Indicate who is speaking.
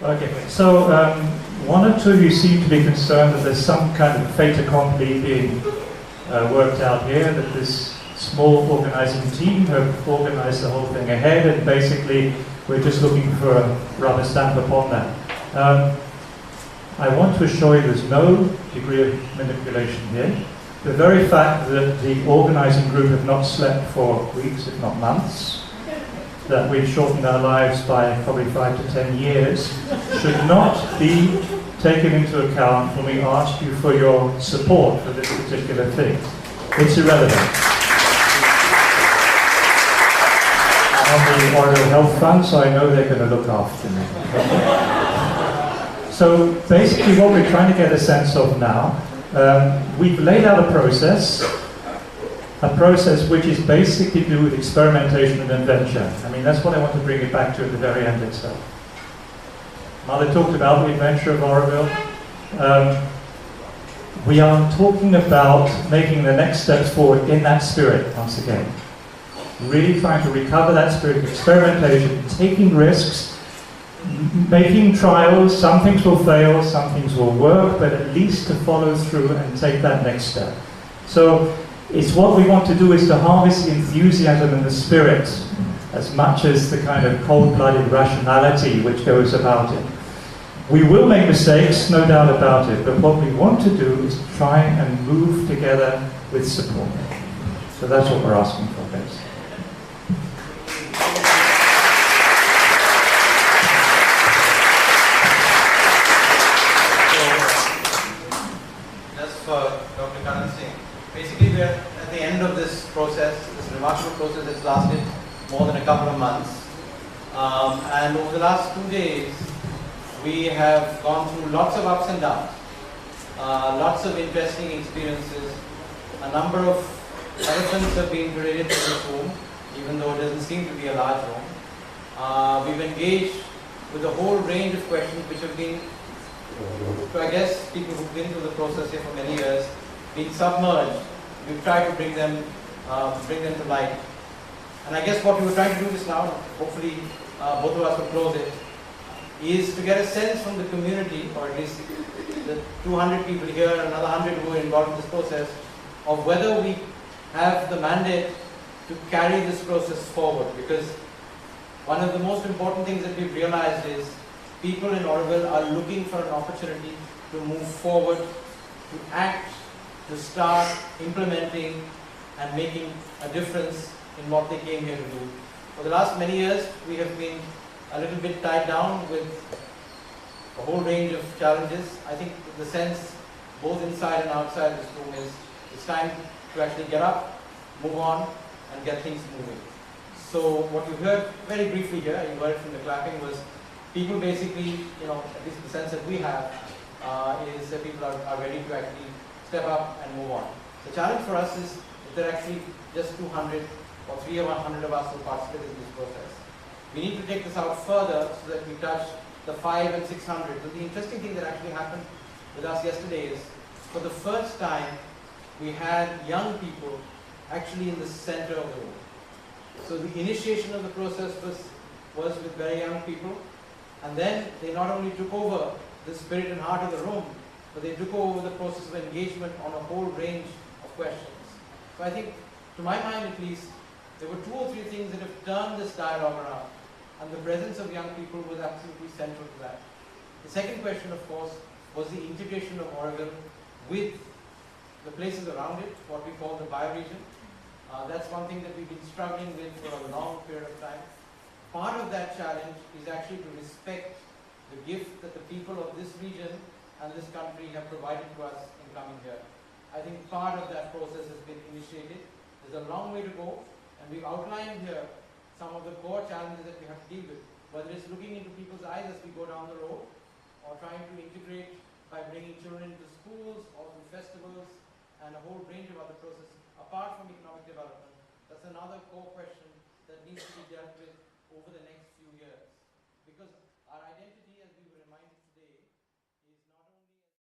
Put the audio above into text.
Speaker 1: Okay, so one or two of you seem to be concerned that there's some kind of fait accompli being worked out here, that this small organizing team have organized the whole thing ahead, and basically we're just looking for a rubber stamp upon that. I want to assure you there's no degree of manipulation here. The very fact that the organizing group have not slept for weeks, if not months, that we've shortened our lives by probably 5 to 10 years, should not be taken into account when we ask you for your support for this particular thing. It's irrelevant. I'm on the Auroville Health Fund, so I know they're going to look after me. So basically what we're trying to get a sense of now, we've laid out a process which is basically to do with experimentation and adventure. I mean, that's what I want to bring it back to at the very end itself. Mother talked about the adventure of Auroville. We are talking about making the next steps forward in that spirit, once again. Really trying to recover that spirit of experimentation, taking risks, making trials. Some things will fail, some things will work, but at least to follow through and take that next step. So it's what we want to do is to harvest the enthusiasm and the spirit as much as the kind of cold-blooded rationality which goes about it. We will make mistakes, no doubt about it, but what we want to do is try and move together with support. So that's what we're asking for, guys.
Speaker 2: Just for Dr. Karan Singh, basically we're at the end of this process, this remarkable process that's lasted more than a couple of months. And over the last 2 days, we have gone through lots of ups and downs, lots of interesting experiences. A number of elephants have been created in this room, even though it doesn't seem to be a large room. We've engaged with a whole range of questions which have been, I guess, people who've been through the process here for many years, been submerged. We've tried to bring them to light. And I guess what we were trying to do just now, hopefully both of us will close it, is to get a sense from the community, or at least the 200 people here and another 100 who are involved in this process, of whether we have the mandate to carry this process forward. Because one of the most important things that we've realized is people in Auroville are looking for an opportunity to move forward, to act, to start implementing and making a difference in what they came here to do. For the last many years, we have been a little bit tied down with a whole range of challenges. I think the sense, both inside and outside this room, is it's time to actually get up, move on, and get things moving. So what you heard very briefly here, you heard from the clapping, was people basically, at least the sense that we have, is that people are ready to actually step up and move on. The challenge for us is if there are actually just 200 or 300 of us who participate in this process. We need to take this out further so that we touch the 500 and 600. But the interesting thing that actually happened with us yesterday is, for the first time, we had young people actually in the center of the room. So the initiation of the process was with very young people, and then they not only took over the spirit and heart of the room, but they took over the process of engagement on a whole range of questions. So I think, to my mind at least, there were 2 or 3 things that have turned this dialogue around, and the presence of young people was absolutely central to that. The second question, of course, was the integration of Auroville with the places around it, what we call the bioregion. That's one thing that we've been struggling with for a long period of time. Part of that challenge is actually to respect the gift that the people of this region and this country have provided to us in coming here. I think part of that process has been initiated. There's a long way to go, and we've outlined here some of the core challenges that we have to deal with, whether it's looking into people's eyes as we go down the road, or trying to integrate by bringing children into schools or through festivals and a whole range of other processes apart from economic development. That's another core question that needs to be dealt with over the next